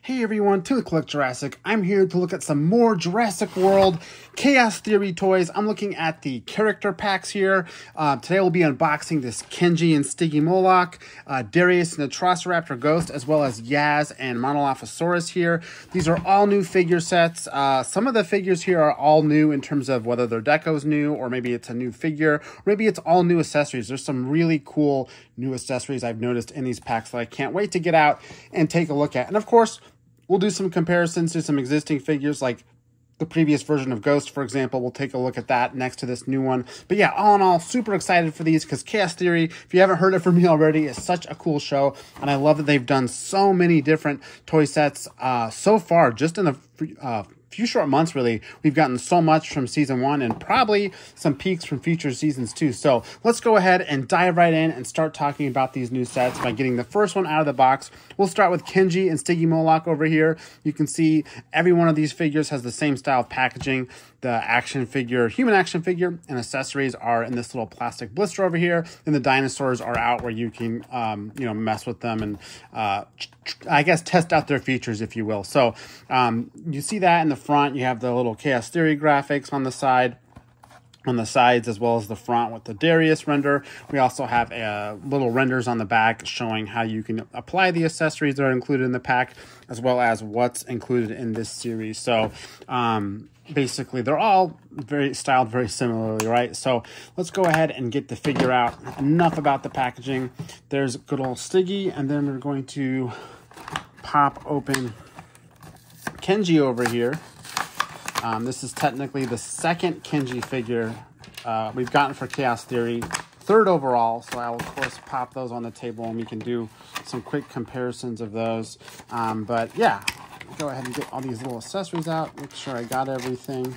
Hey everyone, to Collect Jurassic. I'm here to look at some more Jurassic World Chaos Theory toys. I'm looking at the character packs here. Today we'll be unboxing this Kenji and Stygimoloch, Darius and the Atrociraptor Ghost, as well as Yaz and Monolophosaurus here. These are all new figure sets. Some of the figures here are all new in terms of whether their deco's new, or maybe it's a new figure, or maybe it's all new accessories. There's some really cool new accessories I've noticed in these packs that I can't wait to get out and take a look at. And of course, we'll do some comparisons to some existing figures like the previous version of Ghost, for example. We'll take a look at that next to this new one. But yeah, all in all, super excited for these because Chaos Theory, if you haven't heard it from me already, is such a cool show. And I love that they've done so many different toy sets so far, just in the few short months, really. We've gotten so much from season 1 and probably some peaks from future seasons too. So let's go ahead and dive right in and start talking about these new sets by getting the first one out of the box. We'll start with Kenji and Stygimoloch over here. You can see every one of these figures has the same style of packaging. The action figure, human action figure, and accessories are in this little plastic blister over here, and the dinosaurs are out where you can, mess with them and, I guess, test out their features, if you will. So you see that in the front. You have the little Chaos Theory graphics on the side, on the sides, as well as the front with the Darius render. We also have little renders on the back showing how you can apply the accessories that are included in the pack, as well as what's included in this series. So basically they're all styled very similarly, right? So let's go ahead and get the figure out. Enough about the packaging. There's good old Stiggy, and then we're going to pop open Kenji over here. This is technically the second Kenji figure we've gotten for Chaos Theory, third overall, so I'll of course pop those on the table and we can do some quick comparisons of those. But yeah, go ahead and get all these little accessories out, make sure I got everything.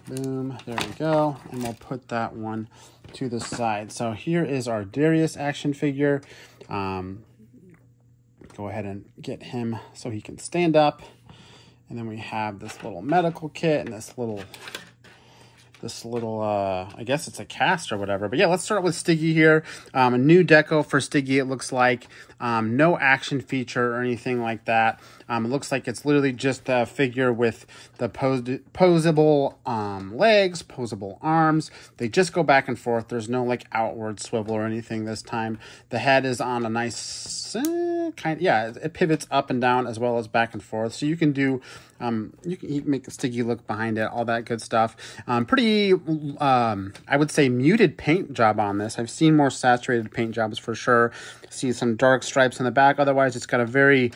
Boom, there we go, and we'll put that one to the side. So here is our Darius action figure. Go ahead and get him so he can stand up. And then we have this little medical kit and this little, I guess it's a cast or whatever. But yeah, let's start with Stiggy here. A new deco for Stiggy, it looks like. No action feature or anything like that. It looks like it's literally just a figure with the posable legs, posable arms. They just go back and forth. There's no like outward swivel or anything this time. The head is on a nice it pivots up and down as well as back and forth. So you can do you can make a Stiggy look behind it, all that good stuff. Pretty I would say muted paint job on this. I've seen more saturated paint jobs for sure. See some dark stripes on the back. Otherwise, it's got a very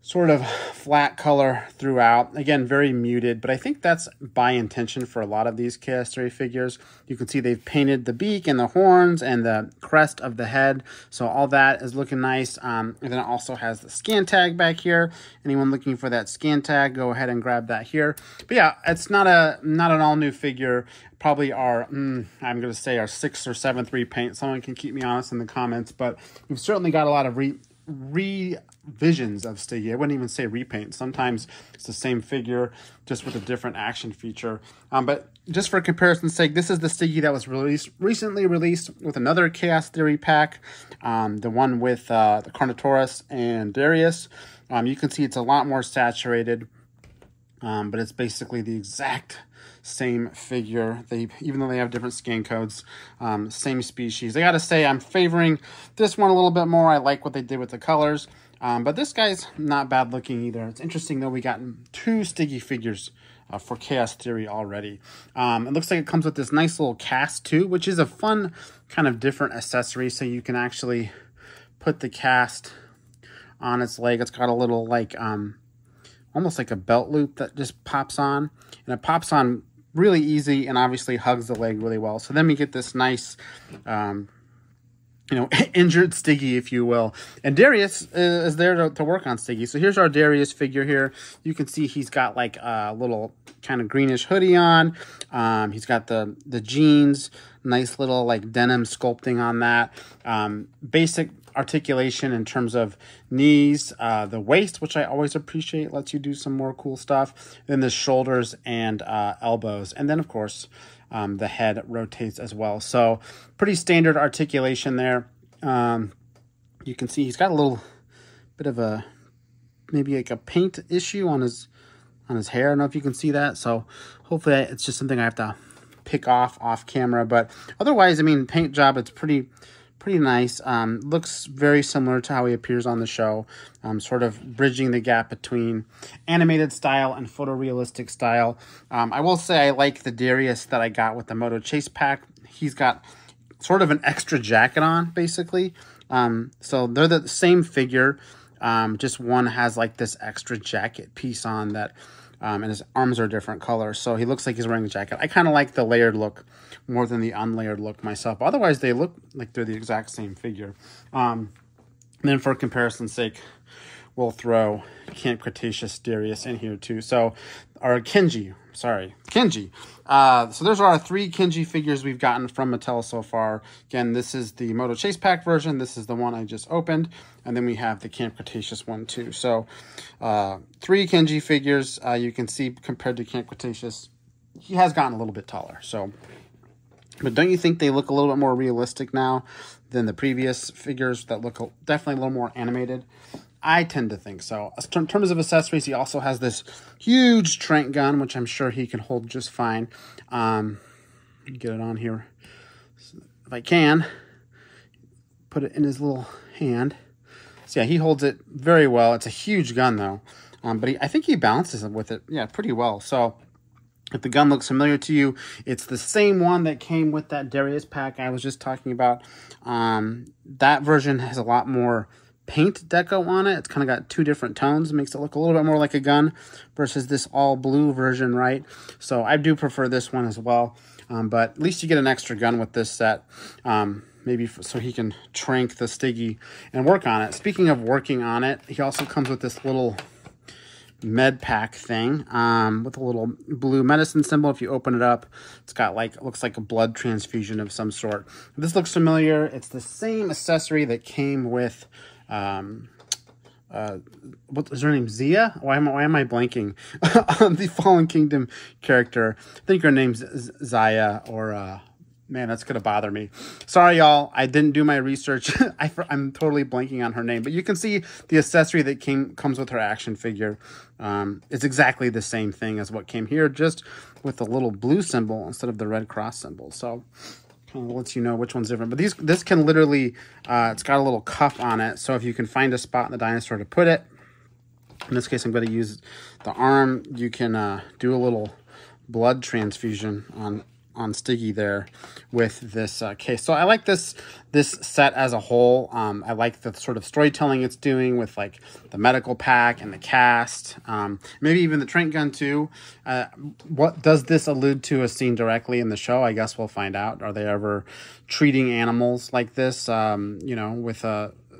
sort of flat color throughout. Again, very muted, but I think that's by intention for a lot of these Chaos Theory figures. You can see they've painted the beak and the horns and the crest of the head. So all that is looking nice. And then it also has the scan tag back here. Anyone looking for that scan tag, go ahead and grab that here. But yeah, it's not an all new figure. Probably our, I'm going to say our 6th or 7th repaint. Someone can keep me honest in the comments, but we've certainly got a lot of revisions of Stiggy. I wouldn't even say repaint. Sometimes it's the same figure, just with a different action feature. But just for comparison's sake, this is the Stiggy that was recently released with another Chaos Theory pack, the one with the Carnotaurus and Darius. You can see it's a lot more saturated, but it's basically the exact same figure. Even though they have different scan codes, same species. I gotta say, I'm favoring this one a little bit more. I like what they did with the colors, but this guy's not bad looking either. It's interesting though, we got 2 Stiggy figures for Chaos Theory already. It looks like it comes with this nice little cast too, which is a fun kind of different accessory. So you can actually put the cast on its leg. It's got a little like almost like a belt loop that just pops on, and it pops on really easy and obviously hugs the leg really well. So then we get this nice, injured Stiggy, if you will. And Darius is there to work on Stiggy. So here's our Darius figure here. You can see he's got like a little kind of greenish hoodie on. He's got the jeans, nice little like denim sculpting on that. Basic articulation in terms of knees, the waist, which I always appreciate, lets you do some more cool stuff. Then the shoulders and elbows. And then, of course, the head rotates as well. So pretty standard articulation there. You can see he's got a little bit of a maybe like a paint issue on his hair. I don't know if you can see that. So hopefully it's just something I have to pick off camera. But otherwise, I mean, paint job, it's pretty nice. Looks very similar to how he appears on the show, sort of bridging the gap between animated style and photorealistic style. I will say I like the Darius that I got with the Moto Chase pack. He's got sort of an extra jacket on, basically. So they're the same figure, just one has like this extra jacket piece on that, and his arms are a different color, so he looks like he's wearing a jacket. I kind of like the layered look more than the unlayered look myself. Otherwise, they look like they're the exact same figure. And then for comparison's sake, we'll throw Camp Cretaceous Darius in here too. So, or Kenji. So there's our 3 Kenji figures we've gotten from Mattel so far. Again, this is the Moto Chase pack version. This is the one I just opened. And then we have the Camp Cretaceous one too. So 3 Kenji figures. You can see compared to Camp Cretaceous, he has gotten a little bit taller. So, but don't you think they look a little bit more realistic now than the previous figures that look definitely a little more animated? I tend to think so. In terms of accessories, he also has this huge trank gun, which I'm sure he can hold just fine. Get it on here. So if I can, put it in his little hand. So yeah, he holds it very well. It's a huge gun though. But I think he balances with it, yeah, pretty well. So if the gun looks familiar to you, it's the same one that came with that Darius pack I was just talking about. That version has a lot more paint deco on it. It's kind of got 2 different tones. It makes it look a little bit more like a gun versus this all blue version, right? So I do prefer this one as well. But at least you get an extra gun with this set. Maybe so he can trank the Stiggy and work on it. Speaking of working on it, he also comes with this little med pack thing with a little blue medicine symbol. If you open it up, it's got like, looks like a blood transfusion of some sort. This looks familiar. It's the same accessory that came with what is her name? Zia? Why am I blanking on the Fallen Kingdom character? I think her name's Zaya, or man, that's gonna bother me. Sorry, y'all. I didn't do my research. I'm totally blanking on her name, but you can see the accessory that comes with her action figure. It's exactly the same thing as what came here, just with the little blue symbol instead of the red cross symbol. So kind of lets you know which one's different. But this can literally, it's got a little cuff on it. So if you can find a spot in the dinosaur to put it, in this case, I'm going to use the arm. You can do a little blood transfusion on Stiggy there with this case. So I like this set as a whole. I like the sort of storytelling it's doing with like the medical pack and the cast, maybe even the trank gun too. What does this allude to a scene directly in the show? I guess we'll find out. Are they ever treating animals like this, you know,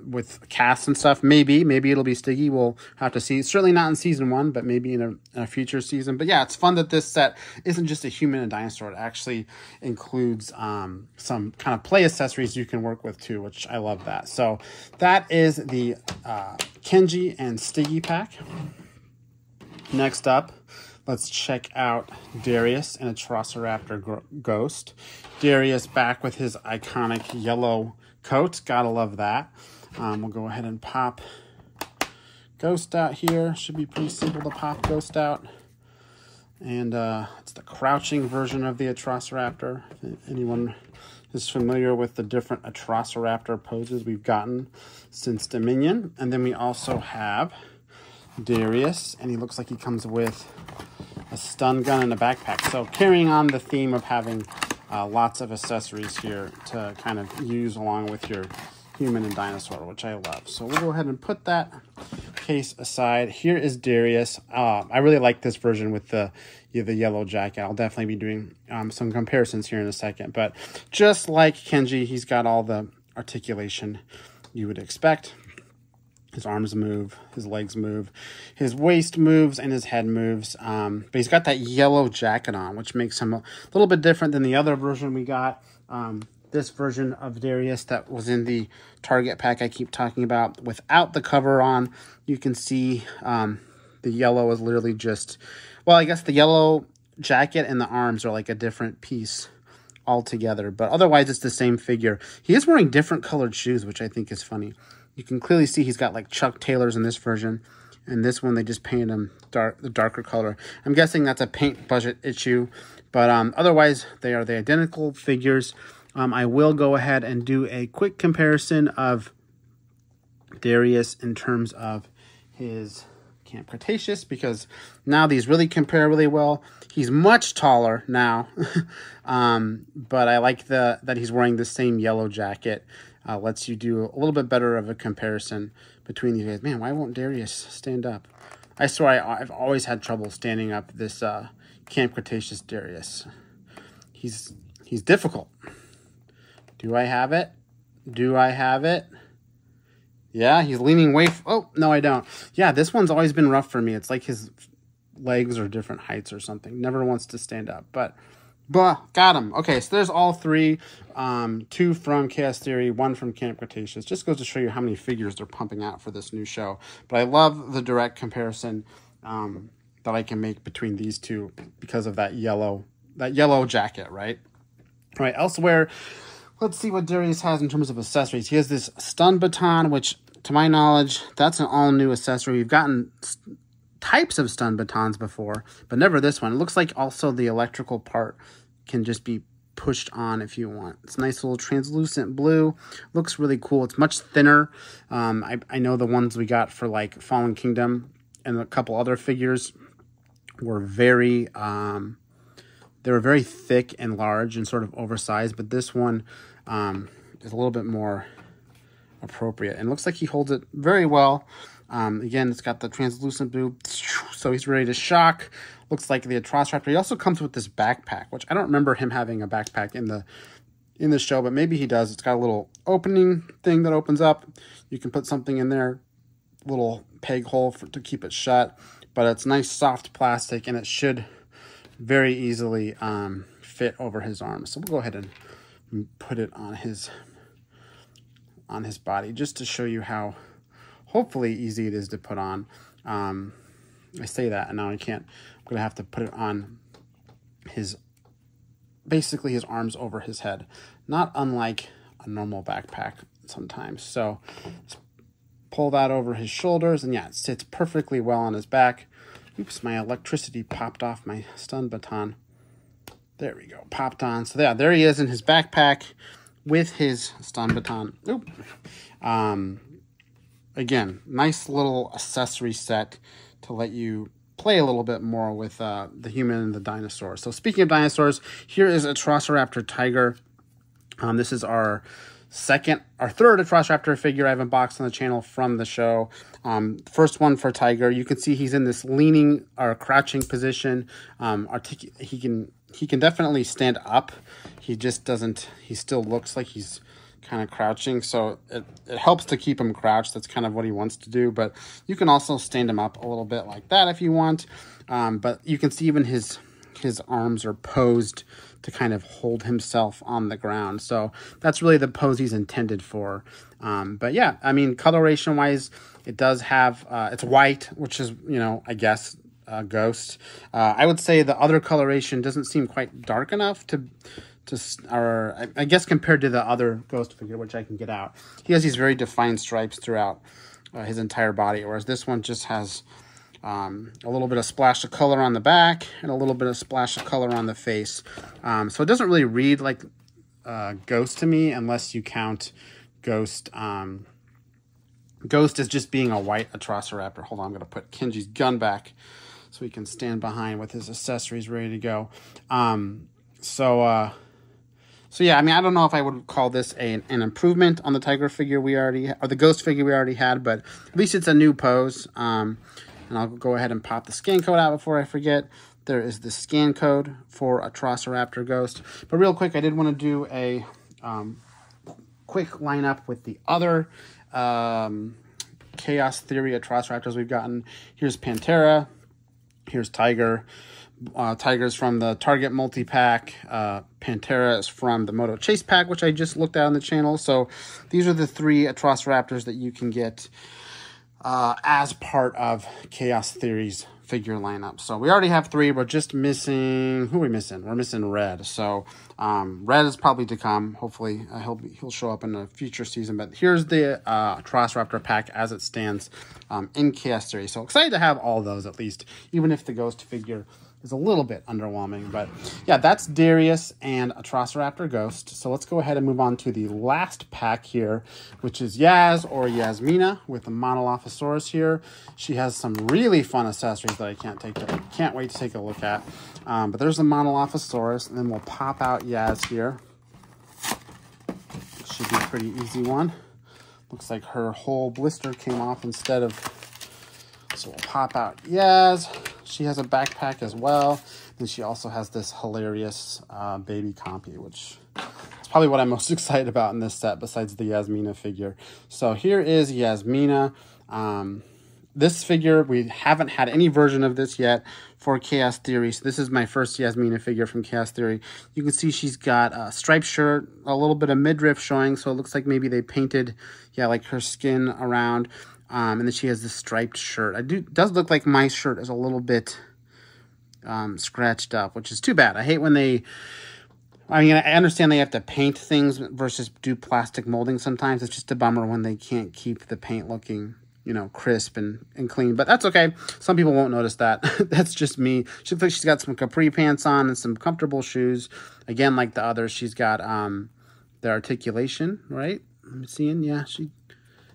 with casts and stuff? Maybe it'll be Stiggy. We'll have to see. Certainly not in season 1, but maybe in a future season. But yeah, it's fun that this set isn't just a human and dinosaur. It actually includes some kind of play accessories you can work with too, which I love that. So that is the Kenji and Stiggy pack. Next up, let's check out Darius and Atrociraptor Ghost. Darius back with his iconic yellow coat. Gotta love that. We'll go ahead and pop Ghost out here. Should be pretty simple to pop Ghost out. And it's the crouching version of the Atrociraptor. If anyone is familiar with the different Atrociraptor poses we've gotten since Dominion. And then we also have Darius, and he looks like he comes with a stun gun and a backpack. So carrying on the theme of having lots of accessories here to kind of use along with your human and dinosaur, which I love. So we'll go ahead and put that case aside. Here is Darius. I really like this version with the yellow jacket. I'll definitely be doing some comparisons here in a second. But just like Kenji, he's got all the articulation you would expect. His arms move, his legs move, his waist moves, and his head moves. But he's got that yellow jacket on, which makes him a little bit different than the other version we got. This version of Darius that was in the Target pack I keep talking about, without the cover on, you can see the yellow is literally just, well, I guess the yellow jacket and the arms are like a different piece altogether. But otherwise, it's the same figure. He is wearing different colored shoes, which I think is funny. You can clearly see he's got like Chuck Taylors in this version, and this one they just painted him the darker color. I'm guessing that's a paint budget issue, but otherwise they are the identical figures. I will go ahead and do a quick comparison of Darius in terms of his Camp Cretaceous, because now these really compare really well. He's much taller now, but I like that he's wearing the same yellow jacket. Lets you do a little bit better of a comparison between these guys. Man, why won't Darius stand up? I swear I've always had trouble standing up this Camp Cretaceous Darius. He's difficult. Do I have it? Do I have it? Yeah, he's leaning way... Oh, no, I don't. Yeah, this one's always been rough for me. It's like his legs are different heights or something. Never wants to stand up, but got him. Okay, so there's all three. 2 from Chaos Theory, 1 from Camp Cretaceous. Just goes to show you how many figures they're pumping out for this new show. But I love the direct comparison that I can make between these two because of that yellow jacket, right? All right, elsewhere... Let's see what Darius has in terms of accessories. He has this stun baton, which, to my knowledge, that's an all-new accessory. We've gotten types of stun batons before, but never this one. It looks like also the electrical part can just be pushed on if you want. It's a nice little translucent blue. Looks really cool. It's much thinner. I know the ones we got for, like, Fallen Kingdom and a couple other figures were very... they were very thick and large and sort of oversized, but this one is a little bit more appropriate. And it looks like he holds it very well. Again, it's got the translucent blue, so he's ready to shock. Looks like the Atrociraptor. He also comes with this backpack, which I don't remember him having a backpack in the show, but maybe he does. It's got a little opening thing that opens up. You can put something in there, little peg hole to keep it shut. But it's nice soft plastic, and it should very easily fit over his arms. So we'll go ahead and put it on his body just to show you how hopefully easy it is to put on. I say that and now I can't. I'm gonna have to put it on basically his arms over his head, not unlike a normal backpack sometimes. So let's pull that over his shoulders, and yeah, it sits perfectly well on his back. Oops, my electricity popped off my stun baton. There we go, popped on. So yeah, there he is in his backpack with his stun baton. Oop. Again, nice little accessory set to let you play a little bit more with the human and the dinosaur. So speaking of dinosaurs, here is Atrociraptor Tiger. This is our third Atrociraptor figure I've unboxed on the channel from the show. First one for Tiger. You can see he's in this leaning or crouching position. He can definitely stand up. He just doesn't. He still looks like he's kind of crouching, so it helps to keep him crouched. That's kind of what he wants to do, but you can also stand him up a little bit like that if you want. But you can see even his arms are posed to kind of hold himself on the ground. So that's really the pose he's intended for. But yeah, I mean, coloration wise, it does have, it's white, which is, I guess, Ghost. I would say the other coloration doesn't seem quite dark enough or I guess compared to the other Ghost figure, which I can get out. He has these very defined stripes throughout his entire body, whereas this one just has a little bit of splash of color on the back and a little bit of splash of color on the face. So it doesn't really read like Ghost to me unless you count Ghost. Ghost is just being a white Atrociraptor. Hold on, I'm going to put Kenji's gun back so he can stand behind with his accessories ready to go. So yeah, I mean, I don't know if I would call this an improvement on the Tiger figure or the Ghost figure we already had, but at least it's a new pose. And I'll go ahead and pop the scan code out before I forget. There is the scan code for Atrociraptor Ghost. But real quick, I did want to do a quick lineup with the other Chaos Theory Atrociraptors we've gotten. Here's Pantera. Here's Tiger. Tiger's from the Target multi-pack. Pantera is from the Moto Chase pack, which I just looked at on the channel. So these are the 3 Atrociraptors that you can get as part of Chaos Theory's figure lineup. So we already have 3. We're just missing, who are we missing? We're missing Red. So Red is probably to come. Hopefully he'll show up in a future season. But here's the Atrociraptor pack as it stands in Chaos Theory. So excited to have all those at least, even if the Ghost figure is a little bit underwhelming. But yeah, that's Darius and Atrociraptor Ghost. So let's go ahead and move on to the last pack here, which is Yaz or Yasmina with the Monolophosaurus here. She has some really fun accessories that I can't wait to take a look at. But there's the Monolophosaurus, and then we'll pop out Yaz here. Should be a pretty easy one. Looks like her whole blister came off instead of... So we'll pop out Yaz. She has a backpack as well. And she also has this hilarious baby Compy, which is probably what I'm most excited about in this set besides the Yasmina figure. So here is Yasmina. This figure, we haven't had any version of this yet for Chaos Theory. So this is my first Yasmina figure from Chaos Theory. You can see she's got a striped shirt, a little bit of midriff showing. So it looks like maybe they painted, yeah, like her skin around. And then she has this striped shirt. It does look like my shirt is a little bit scratched up, which is too bad. I hate when they... I mean, I understand they have to paint things versus do plastic molding sometimes. It's just a bummer when they can't keep the paint looking, you know, crisp and clean. But that's okay. Some people won't notice that. That's just me. She looks like she's got some capri pants on and some comfortable shoes. Again, like the others, she's got the articulation, right? I'm seeing, yeah,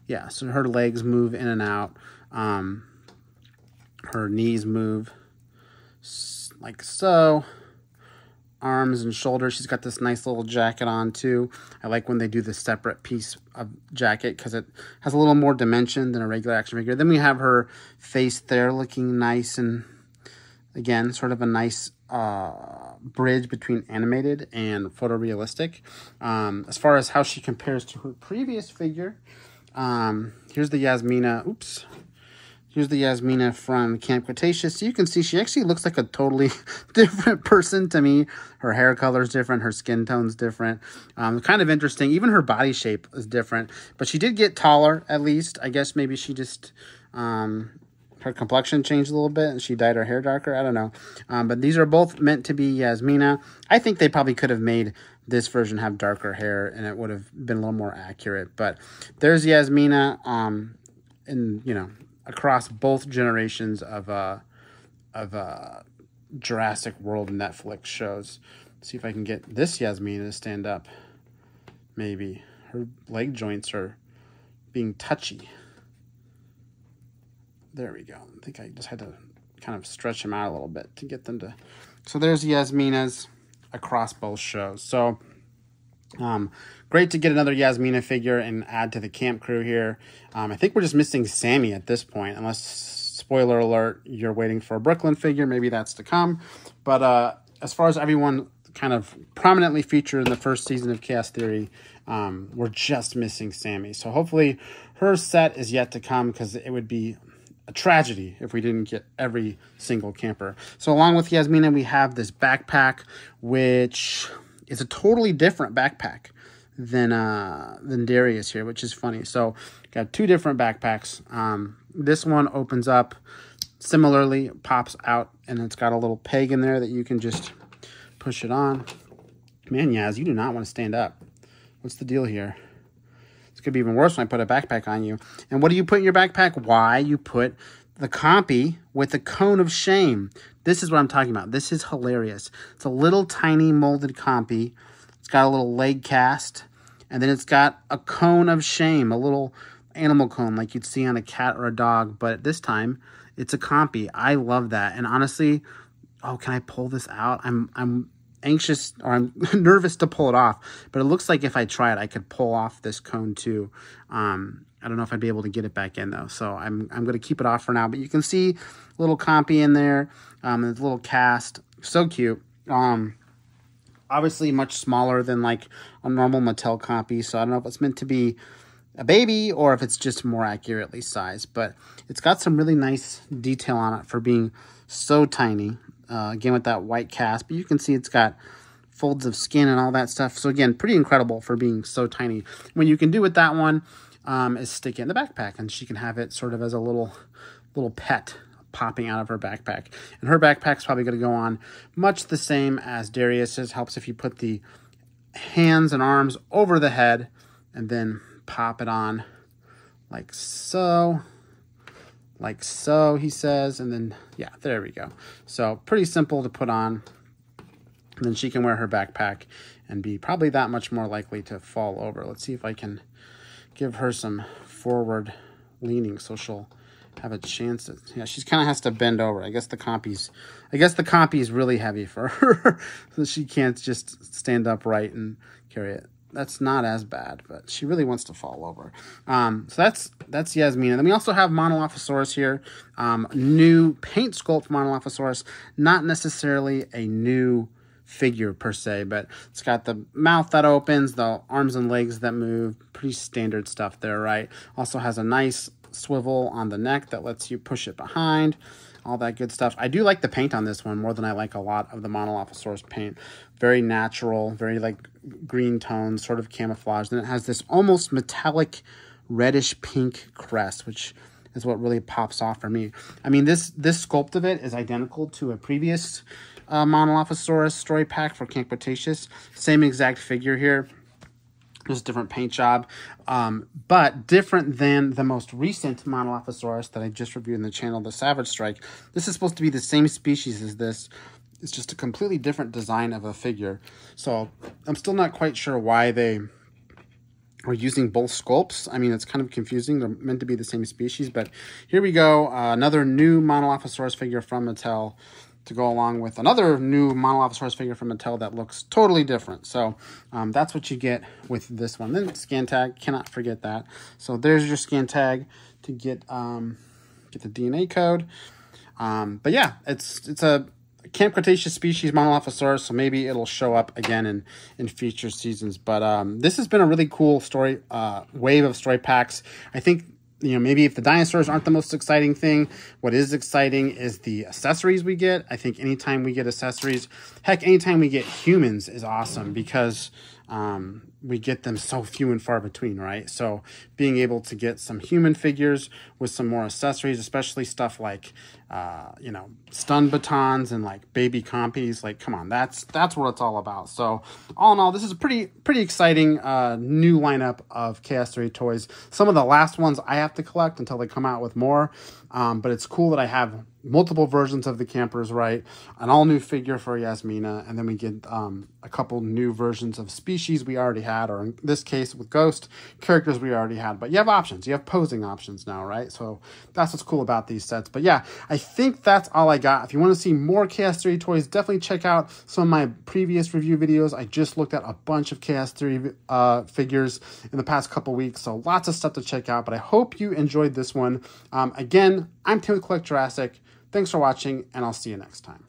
yeah, so her legs move in and out. Her knees move like so. Arms and shoulders. She's got this nice little jacket on too. I like when they do the separate piece of jacket because it has a little more dimension than a regular action figure. Then we have her face there looking nice and, again, sort of a nice bridge between animated and photorealistic. As far as how she compares to her previous figure, here's the Yasmina. Oops. Here's the Yasmina from Camp Cretaceous. So you can see she actually looks like a totally different person to me. Her hair color is different. Her skin tone's different. Kind of interesting. Even her body shape is different. But she did get taller, at least. I guess maybe she just... her complexion changed a little bit and she dyed her hair darker. I don't know. But these are both meant to be Yasmina. I think they probably could have made this version have darker hair and it would have been a little more accurate. But there's Yasmina, and you know, across both generations of Jurassic World Netflix shows. Let's see if I can get this Yasmina to stand up. Maybe her leg joints are being touchy. There we go. I think I just had to kind of stretch them out a little bit to get them to... So there's Yasmina's across both shows. So great to get another Yasmina figure and add to the camp crew here. I think we're just missing Sammy at this point, unless, spoiler alert, you're waiting for a Brooklyn figure. Maybe that's to come. But as far as everyone kind of prominently featured in the first season of Chaos Theory, we're just missing Sammy. So hopefully her set is yet to come because it would be a tragedy if we didn't get every single camper. So along with Yasmina, we have this backpack, which is a totally different backpack than Darius here, which is funny. So got two different backpacks. This one opens up similarly, pops out, and it's got a little peg in there that you can just push it on. Man, Yaz, you do not want to stand up. What's the deal here? Could be even worse when I put a backpack on you. And what do you put in your backpack? Why? You put the Compy with the cone of shame. This is what I'm talking about. This is hilarious. It's a little tiny molded Compy. It's got a little leg cast. And then it's got a cone of shame, a little animal cone like you'd see on a cat or a dog. But this time, it's a Compy. I love that. And honestly, oh, can I pull this out? I'm anxious, or I'm nervous to pull it off, but it looks like if I tried, I could pull off this cone too. I don't know if I'd be able to get it back in though, so I'm going to keep it off for now. But you can see a little Compy in there, a little cast, so cute. Obviously much smaller than like a normal Mattel Compy, so I don't know if it's meant to be a baby or if it's just more accurately sized, but it's got some really nice detail on it for being so tiny. Again, with that white cast, but you can see it's got folds of skin and all that stuff. So again, pretty incredible for being so tiny. What you can do with that one is stick it in the backpack, and she can have it sort of as a little pet popping out of her backpack. And her backpack's probably going to go on much the same as Darius's. Helps if you put the hands and arms over the head and then pop it on like so. Like so, he says. And then, yeah, there we go. So pretty simple to put on. And then she can wear her backpack and be probably that much more likely to fall over. Let's see if I can give her some forward leaning so she'll have a chance to, yeah, she kind of has to bend over. I guess the compy's really heavy for her, so she can't just stand upright and carry it. That's not as bad, but she really wants to fall over. So that's Yasmina. Then we also have Monolophosaurus here. New paint sculpt Monolophosaurus, not necessarily a new figure per se, but it's got the mouth that opens, the arms and legs that move, pretty standard stuff there, right? Also has a nice swivel on the neck that lets you push it behind, all that good stuff. I do like the paint on this one more than I like a lot of the Monolophosaurus paint. Very natural, very like green tones, sort of camouflage. Then it has this almost metallic reddish pink crest, which is what really pops off for me. I mean, this sculpt of it is identical to a previous Monolophosaurus story pack for Camp Cretaceous. Same exact figure here. Just a different paint job, but different than the most recent Monolophosaurus that I just reviewed in the channel, the Savage Strike. This is supposed to be the same species as this. It's just a completely different design of a figure. So I'm still not quite sure why they are using both sculpts. I mean, it's kind of confusing. They're meant to be the same species, but here we go. Another new Monolophosaurus figure from Mattel to go along with another new Monolophosaurus figure from Mattel that looks totally different. So that's what you get with this one. Then scan tag, cannot forget that. So there's your scan tag to get the DNA code. But yeah, it's a Camp Cretaceous species Monolophosaurus, so maybe it'll show up again in future seasons. But this has been a really cool story wave of story packs. I think, you know, maybe if the dinosaurs aren't the most exciting thing, what is exciting is the accessories we get. I think anytime we get accessories, heck, anytime we get humans is awesome, because we get them so few and far between, right? So being able to get some human figures with some more accessories, especially stuff like, you know, stun batons and like baby compies, like, come on, that's what it's all about. So all in all, this is a pretty exciting new lineup of Chaos Theory toys. Some of the last ones I have to collect until they come out with more, but it's cool that I have multiple versions of the campers, right? An all new figure for Yasmina, and then we get a couple new versions of species we already had, or in this case with Ghost, characters we already had. But you have options, you have posing options now, right? So that's what's cool about these sets. But yeah, I think that's all I got. If you want to see more Chaos Theory toys, definitely check out some of my previous review videos. I just looked at a bunch of Chaos Theory figures in the past couple weeks, so lots of stuff to check out. But I hope you enjoyed this one. Again, I'm Tim with Collect Jurassic. Thanks for watching, and I'll see you next time.